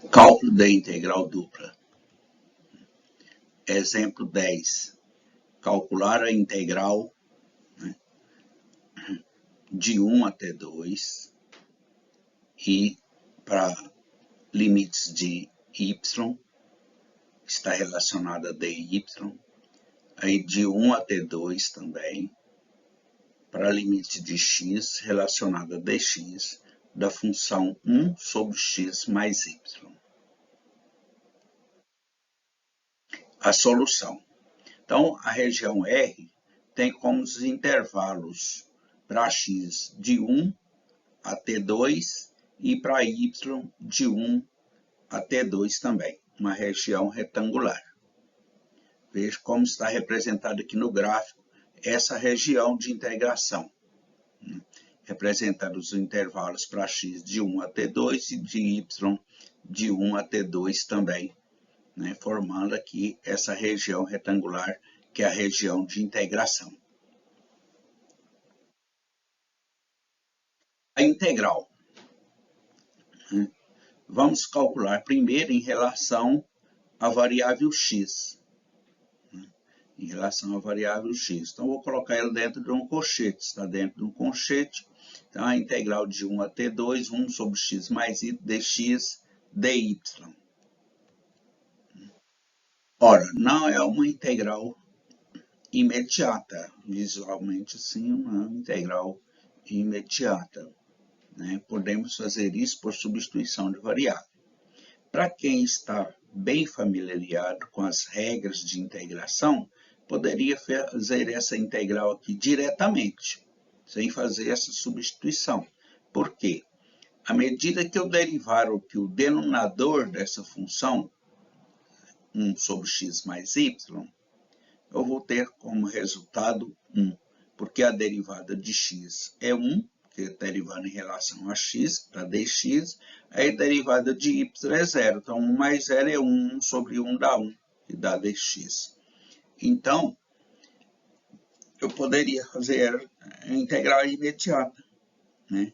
Cálculo da integral dupla. Exemplo 10. Calcular a integral, né, de 1 até 2 e para limites de y está relacionada a dy, aí de 1 até 2 também, para limite de x relacionada a dx da função 1 sobre x mais y. A solução. Então, a região R tem como os intervalos para x de 1 até 2 e para y de 1 até 2 também, uma região retangular. Veja como está representado aqui no gráfico essa região de integração, representando os intervalos para x de 1 até 2 e de y de 1 até 2 também, né, formando aqui essa região retangular, que é a região de integração. A integral. Vamos calcular primeiro em relação à variável x. Em relação à variável x. Então, vou colocar ela dentro de um colchete. Está dentro de um colchete. Então, a integral de 1 até 2, 1 sobre x mais y, dx, dy. Ora, não é uma integral imediata. Visualmente, sim, uma integral imediata, né? Podemos fazer isso por substituição de variável. Para quem está bem familiarizado com as regras de integração, poderia fazer essa integral aqui diretamente, sem fazer essa substituição. Por quê? À medida que eu derivar aqui o denominador dessa função, 1 sobre x mais y, eu vou ter como resultado 1, porque a derivada de x é 1, que é derivada em relação a x, para dx, aí a derivada de y é 0, então 1 mais 0 é 1, 1 sobre 1 dá 1, que dá dx. Então, eu poderia fazer a integral imediata, né?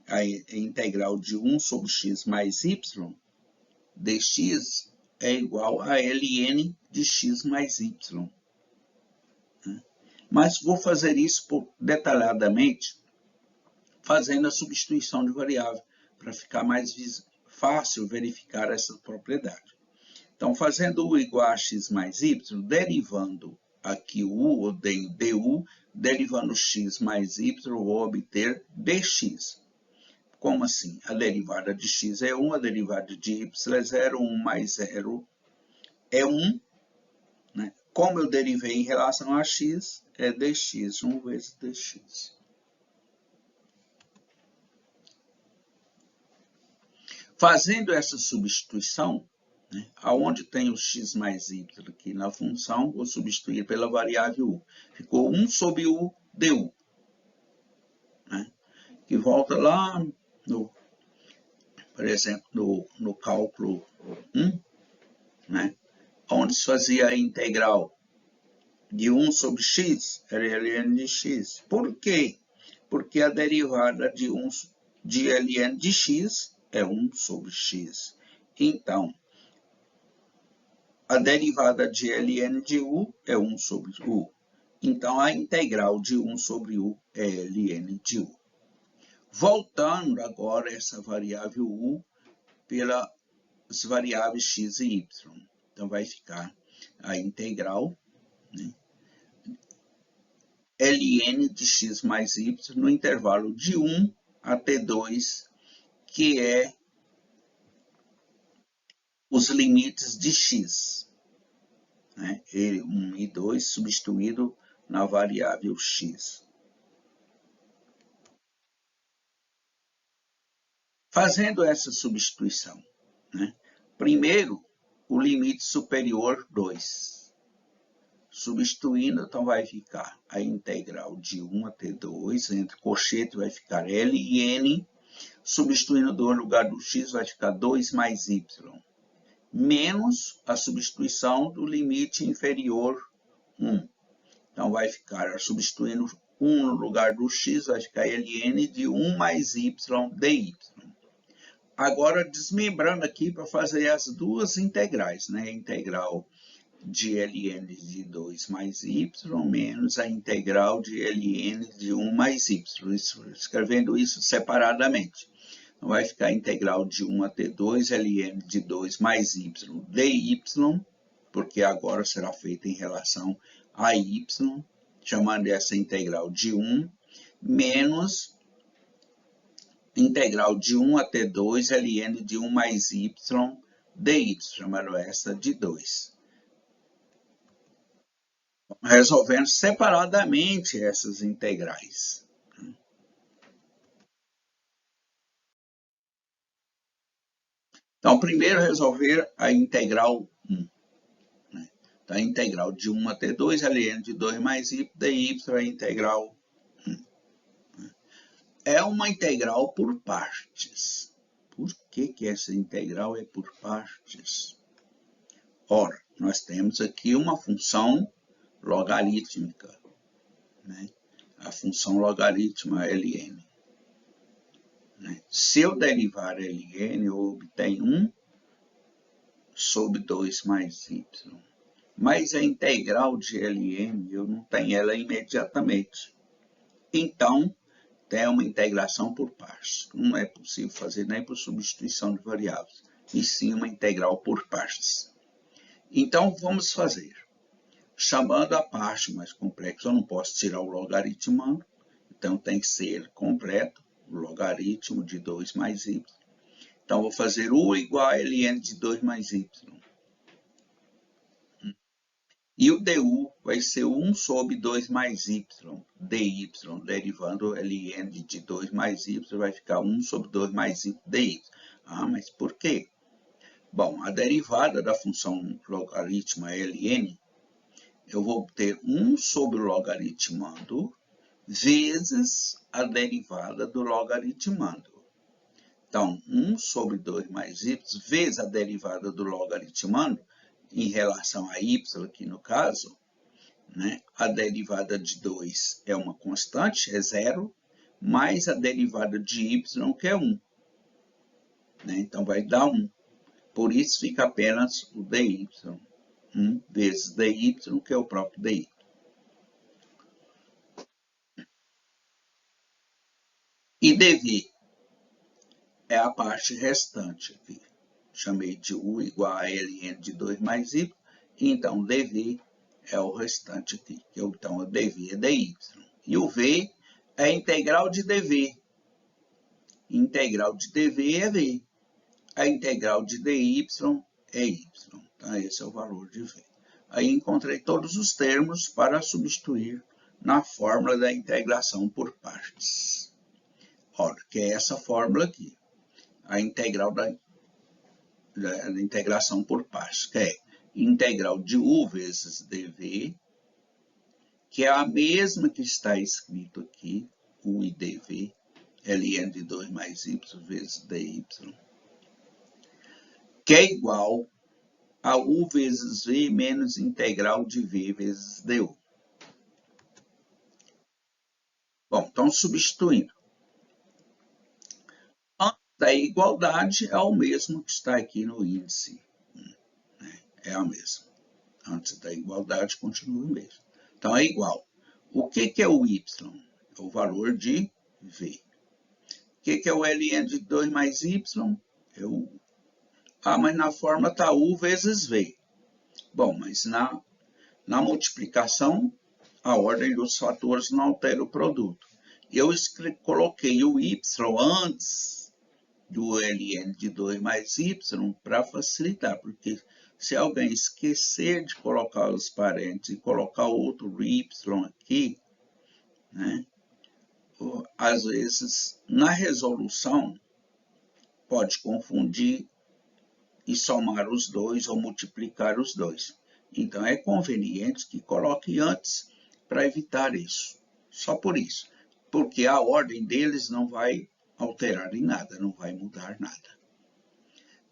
A integral de 1 sobre x mais y, dx, é igual a ln de x mais y. Mas vou fazer isso detalhadamente, fazendo a substituição de variável, para ficar mais fácil verificar essa propriedade. Então, fazendo u igual a x mais y, derivando aqui o u, ou du, derivando x mais y, eu vou obter dx. Como assim? A derivada de x é 1, a derivada de y é 0, 1 mais 0 é 1. Né? Como eu derivei em relação a x, é dx, 1 vezes dx. Fazendo essa substituição, né, aonde tem o x mais y aqui na função, vou substituir pela variável u. Ficou 1 sobre u du. Né, que volta lá, por exemplo, no cálculo 1, né, onde se fazia a integral de 1 sobre x, era ln de x. Por quê? Porque a derivada de ln de x é 1 sobre x. Então, a derivada de ln de u é 1 sobre u. Então, a integral de 1 sobre u é ln de u. Voltando agora essa variável u pelas variáveis x e y. Então, vai ficar a integral, né, ln de x mais y no intervalo de 1 até 2, que é os limites de x. Né, 1 e 2 substituído na variável x. Fazendo essa substituição, né, primeiro, o limite superior 2. Substituindo, então vai ficar a integral de 1 até 2, entre colchete vai ficar ln, substituindo no lugar do x vai ficar 2 mais y, menos a substituição do limite inferior 1. Então vai ficar, substituindo 1 no lugar do x, vai ficar ln de 1 mais y dy. Agora, desmembrando aqui para fazer as duas integrais, né? A integral de ln de 2 mais y menos a integral de ln de 1 mais y. Escrevendo isso separadamente. Então, vai ficar a integral de 1 até 2 ln de 2 mais y dy, porque agora será feita em relação a y, chamando essa integral de 1, menos integral de 1 até 2 ln de 1 mais y dy, chamando essa de 2. Resolvendo separadamente essas integrais. Então, primeiro resolver a integral 1. Né? Então, a integral de 1 até 2 ln de 2 mais y dy é a integral 1. É uma integral por partes. Por que essa integral é por partes? Ora, nós temos aqui uma função logarítmica, né? A função logarítmica ln. Né? Se eu derivar ln, eu obtenho 1 sobre 2 mais y. Mas a integral de ln, eu não tenho ela imediatamente. Então, tem uma integração por partes. Não é possível fazer nem por substituição de variáveis, e sim uma integral por partes. Então, vamos fazer. Chamando a parte mais complexa, eu não posso tirar o logaritmando, então tem que ser completo, o logaritmo de 2 mais y. Então, vou fazer u igual a ln de 2 mais y. E o du vai ser 1 sobre 2 mais y, dy, derivando ln de 2 mais y, vai ficar 1 sobre 2 mais y dy. Ah, mas por quê? Bom, a derivada da função logaritmo ln, eu vou ter 1 sobre o logaritmando vezes a derivada do logaritmando. Então, 1 sobre 2 mais y vezes a derivada do logaritmando, em relação a y, aqui no caso, né? A derivada de 2 é uma constante, é 0, mais a derivada de y, que é 1. Né? Então, vai dar 1. Por isso, fica apenas o dy, 1 vezes dy, que é o próprio dy. E dv é a parte restante aqui. Chamei de u igual a ln de 2 mais y, então dv é o restante aqui. Então, o dv é dy. E o v é a integral de dv. Integral de dv é v. A integral de dy é y. Então, esse é o valor de v. Aí encontrei todos os termos para substituir na fórmula da integração por partes. Olha, que é essa fórmula aqui. A integral da integração por partes, que é integral de u vezes dv, que é a mesma que está escrito aqui, u e dv, ln de 2 mais y vezes dy, que é igual a u vezes v menos integral de v vezes du. Bom, então substituindo. Antes da igualdade é o mesmo que está aqui no índice. É a mesma. Antes da igualdade continua o mesmo. Então é igual. O que é o y? É o valor de v. O que é o ln de 2 mais y? É o u. Ah, mas na fórmula está u vezes v. Bom, mas na multiplicação, a ordem dos fatores não altera o produto. Eu coloquei o y antes do ln de 2 mais y para facilitar, porque se alguém esquecer de colocar os parênteses e colocar outro y aqui, né, às vezes, na resolução, pode confundir e somar os dois ou multiplicar os dois. Então, é conveniente que coloque antes para evitar isso. Só por isso. Porque a ordem deles não vai alterar em nada, não vai mudar nada.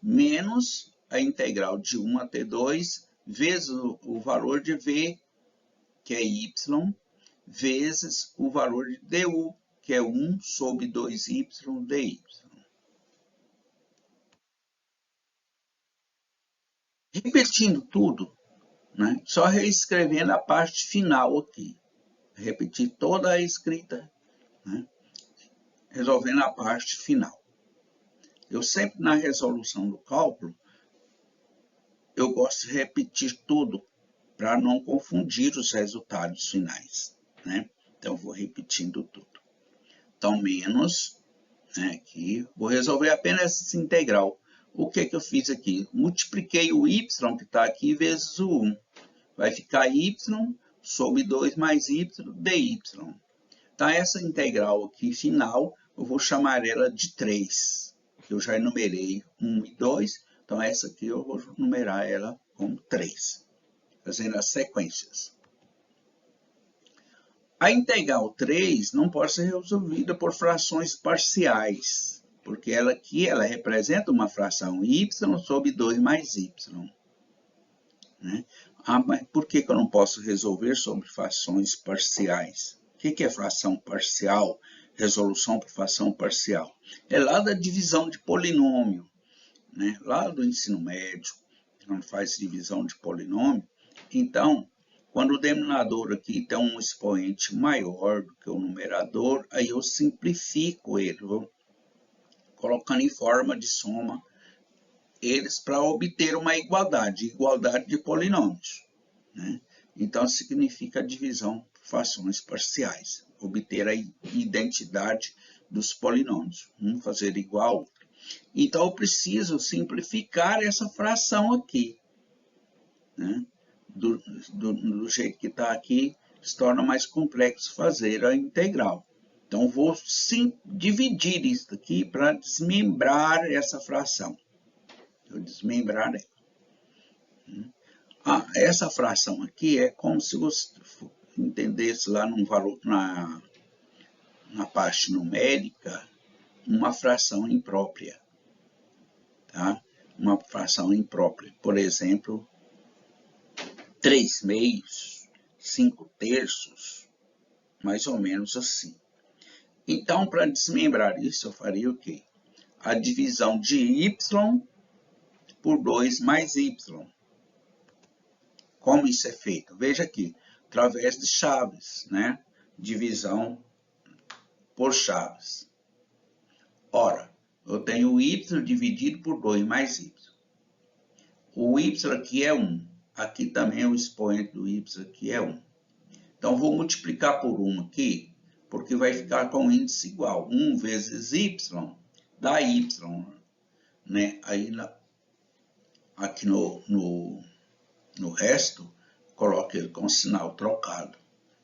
Menos a integral de 1 até 2, vezes o valor de v, que é y, vezes o valor de du, que é 1 sobre 2y dy. Repetindo tudo, né? Só reescrevendo a parte final aqui. Repetir toda a escrita, né? Resolvendo a parte final. Eu sempre, na resolução do cálculo, eu gosto de repetir tudo para não confundir os resultados finais, né? Então, vou repetindo tudo. Então, menos, né, aqui, vou resolver apenas essa integral. O que eu fiz aqui? Multipliquei o y que está aqui vezes o 1. Vai ficar y sobre 2 mais y dy. Então, essa integral aqui final, eu vou chamar ela de 3. Eu já enumerei 1 e 2, então essa aqui eu vou numerar ela como 3, fazendo as sequências. A integral 3 não pode ser resolvida por frações parciais, porque ela aqui ela representa uma fração y sobre 2 mais y. Né? Mas por que eu não posso resolver sobre frações parciais? O que é fração parcial? Resolução por fração parcial. É lá da divisão de polinômio, né? Lá do ensino médio, quando faz divisão de polinômio. Então, quando o denominador aqui tem um expoente maior do que o numerador, aí eu simplifico ele, vou colocando em forma de soma eles para obter uma igualdade de polinômios, né? Então, significa a divisão por frações parciais, obter a identidade dos polinômios, um fazer igual ao outro. Então, eu preciso simplificar essa fração aqui, né? Do jeito que está aqui, se torna mais complexo fazer a integral. Então, vou dividir isso aqui para desmembrar essa fração. Eu desmembrar ela. Essa fração aqui é como se você entendesse lá num valor, na parte numérica, uma fração imprópria. Tá? Uma fração imprópria. Por exemplo, 3/2, 5/3, mais ou menos assim. Então, para desmembrar isso, eu faria o quê? A divisão de y por 2 mais y. Como isso é feito? Veja aqui, através de chaves, né? Divisão por chaves. Ora, eu tenho y dividido por 2 mais y. O y aqui é 1. Aqui também o expoente do y aqui é 1. Então, vou multiplicar por 1 aqui, porque vai ficar com o índice igual. 1 vezes y dá y, né? Aí, aqui no resto, coloco ele com sinal trocado.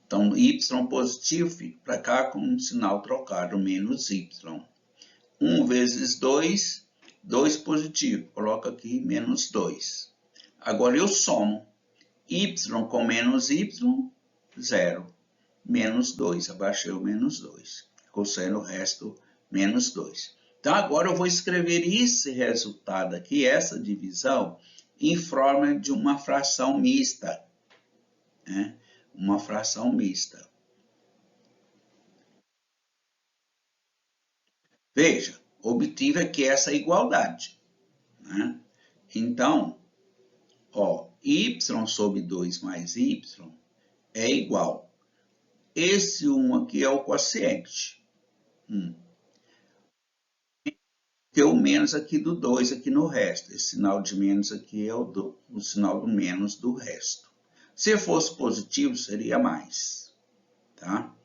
Então, y positivo fica para cá com um sinal trocado, menos y. 1 vezes 2, 2 positivo, coloco aqui menos 2. Agora eu somo y com menos y, 0. Menos 2, abaixei o menos 2. Ficou sendo o resto menos 2. Então, agora eu vou escrever esse resultado aqui, essa divisão, em forma de uma fração mista, né? Uma fração mista. Veja, obtive aqui essa igualdade, né? Então, ó, y sobre 2 mais y é igual. Esse 1 aqui é o quociente. Porque o menos aqui do 2 aqui no resto. Esse sinal de menos aqui é o sinal do menos do resto. Se fosse positivo, seria mais, tá?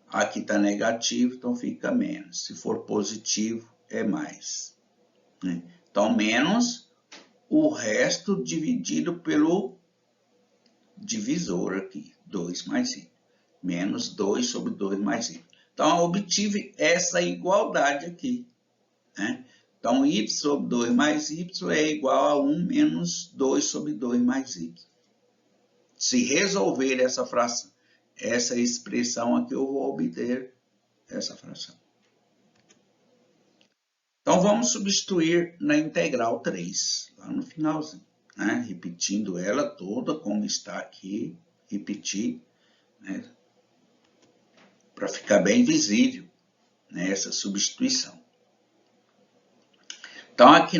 Aqui está negativo, então fica menos. Se for positivo, é mais, né? Então, menos o resto dividido pelo divisor aqui, 2 mais y. Menos 2 sobre 2 mais y. Então, eu obtive essa igualdade aqui, né? Então, y sobre 2 mais y é igual a 1 menos 2 sobre 2 mais y. Se resolver essa fração, essa expressão aqui, eu vou obter essa fração. Então, vamos substituir na integral 3, lá no finalzinho, né? Repetindo ela toda como está aqui, repetir, né? Para ficar bem visível, né, essa substituição. Então, aqui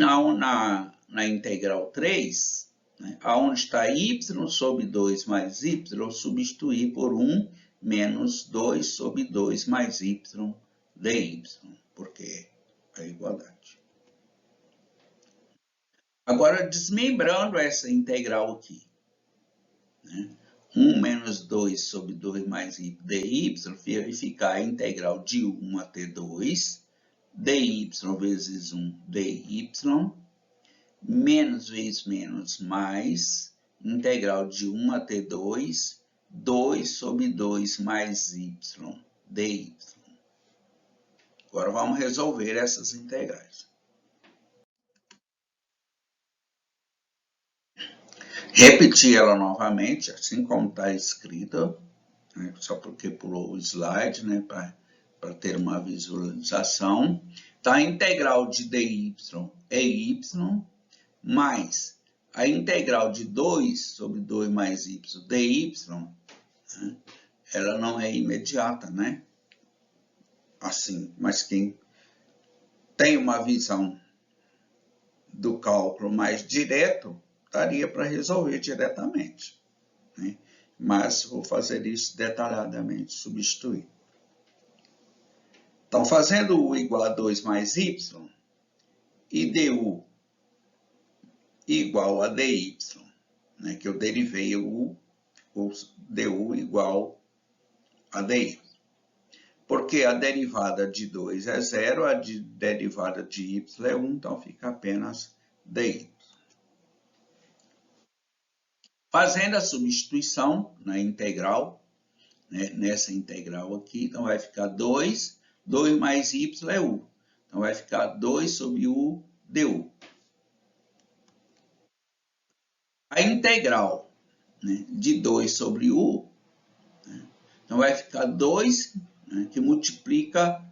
na integral 3, né, aonde está y sobre 2 mais y, eu substituir por 1 menos 2 sobre 2 mais y dy, porque é a igualdade. Agora, desmembrando essa integral aqui, né, 1 menos 2 sobre 2 mais y dy, vai ficar a integral de 1 até 2, dy vezes 1 dy, menos vezes menos mais, integral de 1 até 2, 2 sobre 2 mais y dy. Agora vamos resolver essas integrais. Repetir ela novamente, assim como está escrita, né, só porque pulou o slide, né, para ter uma visualização. Tá, a integral de dy é y, mais a integral de 2 sobre 2 mais y dy, né, ela não é imediata, né? Assim, mas quem tem uma visão do cálculo mais direto, daria para resolver diretamente, né? Mas vou fazer isso detalhadamente, substituir. Então, fazendo u igual a 2 mais y, e du igual a dy, né, que eu derivei o du igual a dy. Porque a derivada de 2 é 0, a derivada de y é 1, então fica apenas dy. Fazendo a substituição na integral, né, nessa integral aqui, então vai ficar 2, 2 mais y é u. Então vai ficar 2 sobre u du. A integral, né, de 2 sobre u, né, então vai ficar 2, né, que multiplica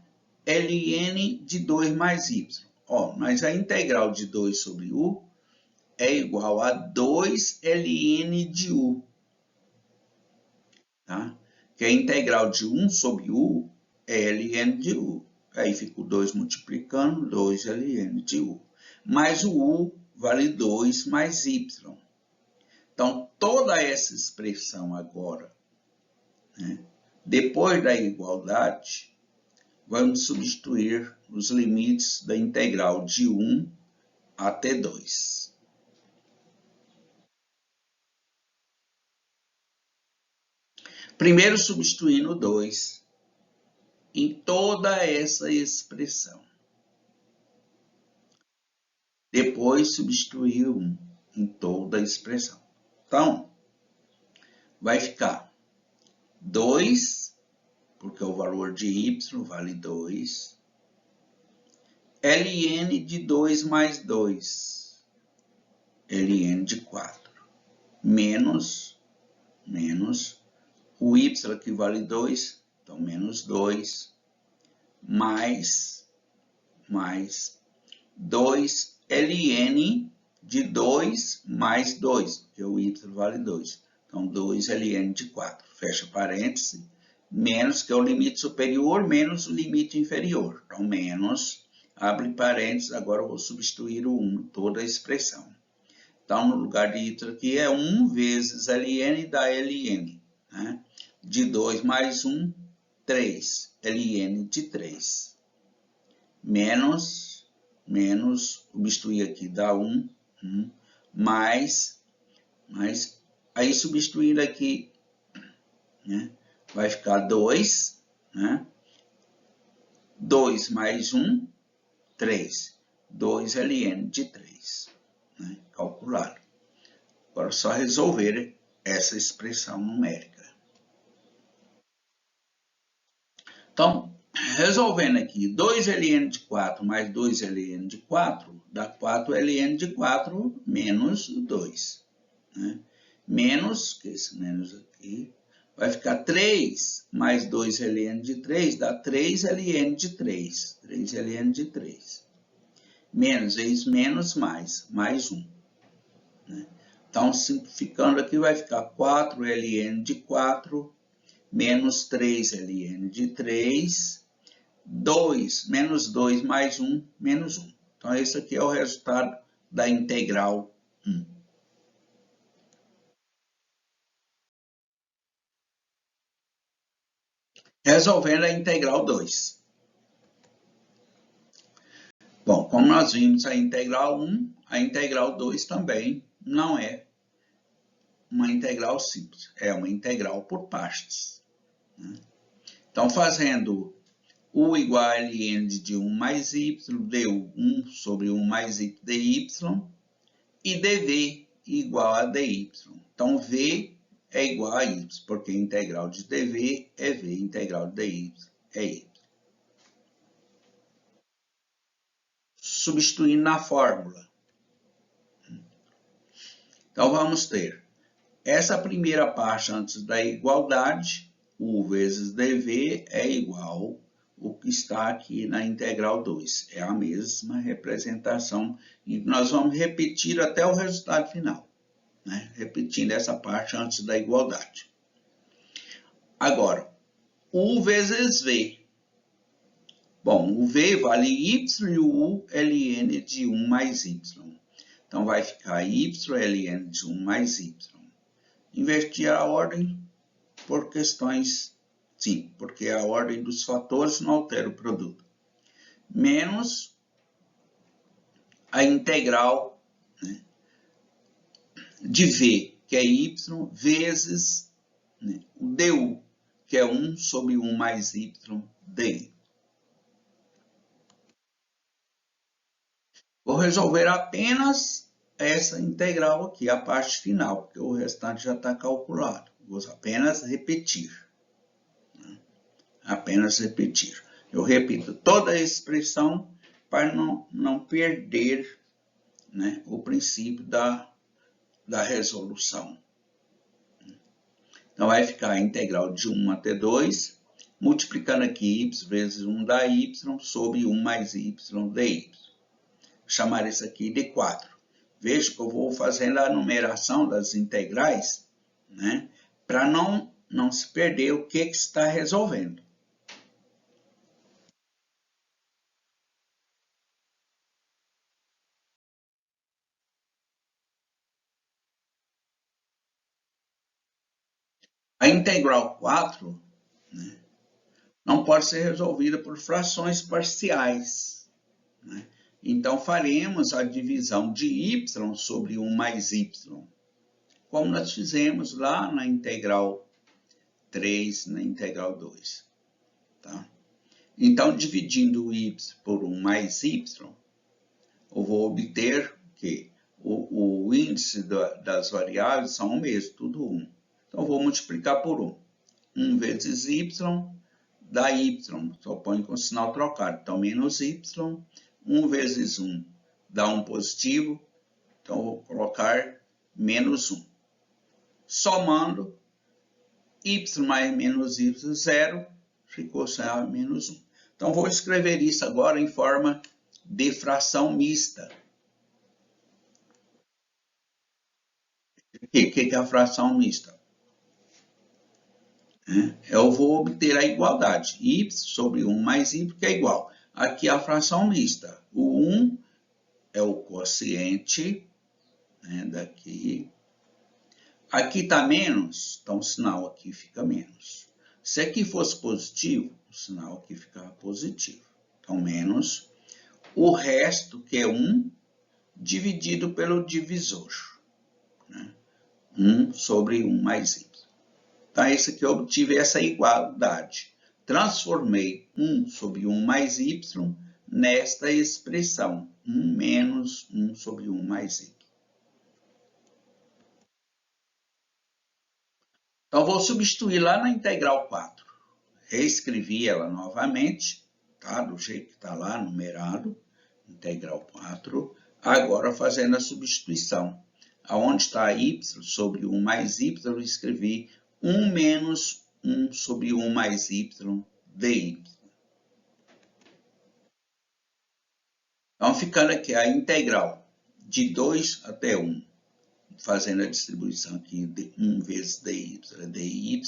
ln de 2 mais y. Ó, mas a integral de 2 sobre u é igual a 2 ln de u. Tá? Que a integral de 1 sobre u é ln de u. Aí fica o 2 multiplicando, 2 ln de u. Mas o u vale 2 mais y. Então, toda essa expressão agora, né, depois da igualdade, vamos substituir os limites da integral de 1 até 2. Primeiro, substituindo 2 em toda essa expressão. Depois, substituir 1 em toda a expressão. Então, vai ficar 2, porque o valor de y vale 2, ln de 2 mais 2, ln de 4, menos o y que vale 2, então menos 2, mais 2 ln de 2 mais 2, porque o y vale 2. Então, 2 ln de 4, fecha parêntese, menos, que é o limite superior, menos o limite inferior. Então, menos, abre parênteses, agora eu vou substituir o 1 em toda a expressão. Então, no lugar de y aqui é 1 vezes ln da ln, né? De 2 mais 1, 3, ln de 3. Menos, substituir aqui dá 1, mais, aí substituindo aqui, né, vai ficar 2, né? 2 mais 1, 3. 2 ln de 3, né, calculado. Agora é só resolver essa expressão numérica. Então, resolvendo aqui, 2 ln de 4 mais 2 ln de 4, dá 4 ln de 4 menos 2. Né? Menos, que esse menos aqui, vai ficar 3 mais 2 ln de 3, dá 3 ln de 3. 3 ln de 3. Menos, isso menos mais 1. Né? Então, simplificando aqui, vai ficar 4 ln de 4, menos 3 ln de 3, 2, menos 2 mais 1, menos 1. Então, esse aqui é o resultado da integral 1. Resolvendo a integral 2. Bom, como nós vimos a integral 1, a integral 2 também não é uma integral simples, é uma integral por partes. Então, fazendo u igual a ln de 1 mais y, deu 1 sobre 1 mais y dy, e dv igual a dy. Então, v é igual a y, porque a integral de dv é v, a integral de dy é y. Substituindo na fórmula. Então, vamos ter essa primeira parte antes da igualdade, u vezes dv é igual ao que está aqui na integral 2. É a mesma representação e nós vamos repetir até o resultado final, né? Repetindo essa parte antes da igualdade. Agora, u vezes v. Bom, o v vale y e o u é ln de 1 mais y. Então, vai ficar y ln de 1 mais y. Invertir a ordem por questões, sim, porque a ordem dos fatores não altera o produto. Menos a integral, né, de v, que é y, vezes, né, o du, que é 1 sobre 1 mais y dy. Vou resolver apenas essa integral aqui, a parte final, porque o restante já está calculado. Vou apenas repetir. Apenas repetir. Eu repito toda a expressão para não perder, né, o princípio da resolução. Então, vai ficar a integral de 1 até 2, multiplicando aqui y vezes 1 da y sobre 1 mais y dy. Vou chamar isso aqui de 4. Veja que eu vou fazendo a numeração das integrais, né, para não se perder o que está resolvendo. A integral 4, né, não pode ser resolvida por frações parciais, né? Então, faremos a divisão de y sobre 1 mais y, como nós fizemos lá na integral 3, na integral 2. Tá? Então, dividindo y por 1 mais y, eu vou obter que o índice das variáveis são o mesmo, tudo 1. Então, vou multiplicar por 1. 1 vezes y dá y, só põe com sinal trocado. Então, menos y. 1 vezes 1 dá 1 positivo. Então, vou colocar menos 1. Somando, y mais menos y, 0, ficou só menos 1. Então, vou escrever isso agora em forma de fração mista. O que é a fração mista? Eu vou obter a igualdade. Y sobre 1 mais y, que é igual. Aqui é a fração mista. O 1 é o quociente, né, daqui. Aqui está menos, então o sinal aqui fica menos. Se aqui fosse positivo, o sinal aqui ficava positivo. Então, menos o resto, que é 1, dividido pelo divisor. Né? 1 sobre 1 mais y. Então, é isso que eu obtive essa igualdade. Transformei 1 sobre 1 mais y nesta expressão. 1 menos 1 sobre 1 mais y. Então, vou substituir lá na integral 4. Reescrevi ela novamente, tá? Do jeito que está lá, numerado. Integral 4. Agora, fazendo a substituição. Aonde está y sobre 1 mais y, eu escrevi 1 menos 1 sobre 1 mais y dy. Então, ficando aqui a integral de 2 até 1. Fazendo a distribuição aqui de 1 vezes dy é dy,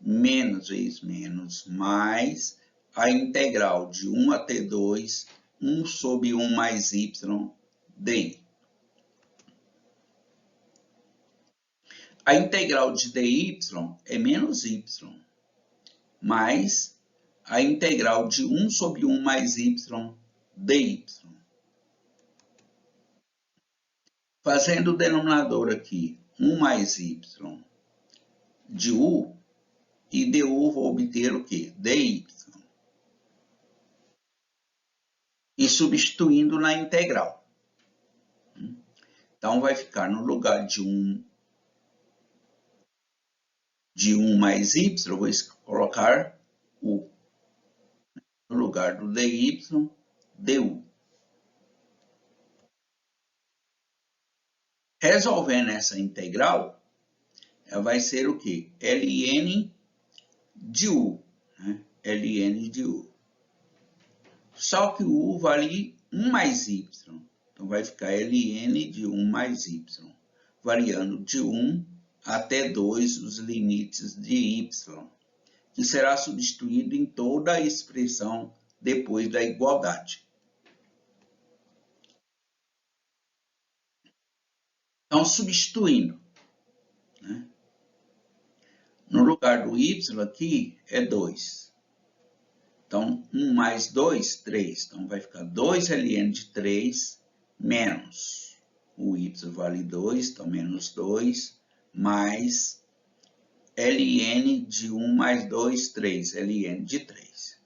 menos vezes menos, mais a integral de 1 até 2, 1 sobre 1 mais y dy. A integral de dy é menos y, mais a integral de 1 sobre 1 mais y dy. Fazendo o denominador aqui 1 mais y de u, e du vou obter o quê? Dy. E substituindo na integral. Então, vai ficar no lugar de 1 mais y, eu vou colocar u. No lugar do dy, du. Resolvendo essa integral, ela vai ser o quê? ln de u. Né? ln de u. Só que o u vale 1 mais y. Então, vai ficar ln de 1 mais y. Variando de 1 até 2 os limites de y, que será substituído em toda a expressão depois da igualdade. Então, substituindo, né? No lugar do y aqui é 2. Então, 1 mais 2, 3. Então, vai ficar 2 ln de 3 menos o y vale 2, então menos 2, mais ln de 1 mais 2, 3, ln de 3.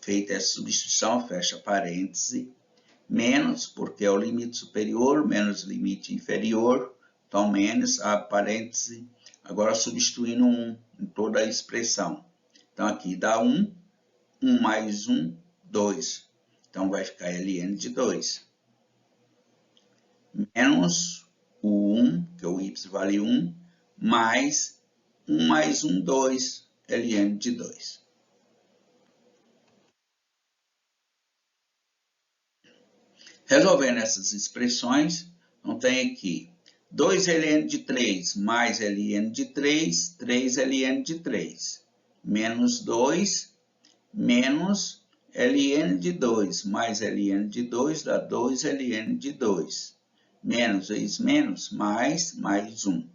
Feita essa substituição, fecha parêntese, menos, porque é o limite superior, menos o limite inferior, então menos, abre parêntese, agora substituindo 1 em toda a expressão. Então aqui dá 1, 1 mais 1, 2. Então vai ficar ln de 2. Menos o 1, que o y vale 1, mais 1 mais 1, 2, ln de 2. Resolvendo essas expressões, então tem aqui 2 ln de 3 mais ln de 3, 3 ln de 3, menos 2, menos ln de 2, mais ln de 2 dá 2 ln de 2. Menos vezes menos, mais 1.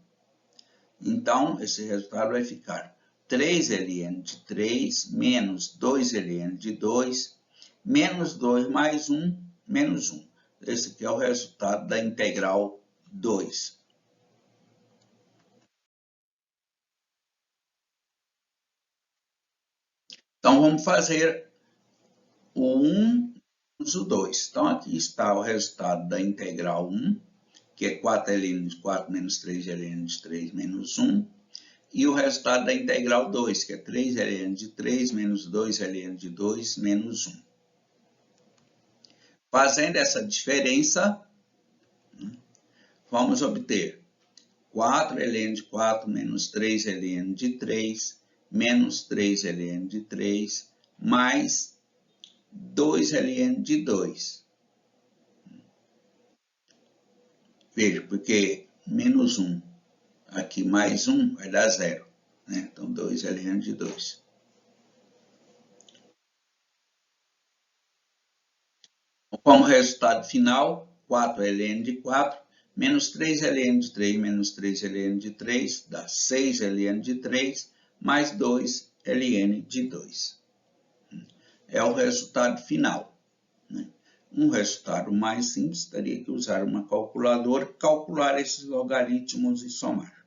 Então, esse resultado vai ficar 3 ln de 3 menos 2 ln de 2, menos 2 mais 1, menos 1. Esse aqui é o resultado da integral 2. Então, vamos fazer o 1 menos o 2. Então, aqui está o resultado da integral 1, que é 4 ln de 4 menos 3 ln de 3 menos 1. E o resultado da integral 2, que é 3 ln de 3 menos 2 ln de 2 menos 1. Fazendo essa diferença, vamos obter 4 ln de 4 menos 3 ln de 3 menos 3 ln de 3 mais 2 ln de 2. Veja, porque menos 1 aqui mais 1 vai dar 0. Né? Então, 2 ln de 2. Como resultado final, 4 ln de 4 menos 3 ln de 3 menos 3 ln de 3 dá 6 ln de 3 mais 2 ln de 2. É o resultado final. Né? Um resultado mais simples, teria que usar uma calculadora, calcular esses logaritmos e somar.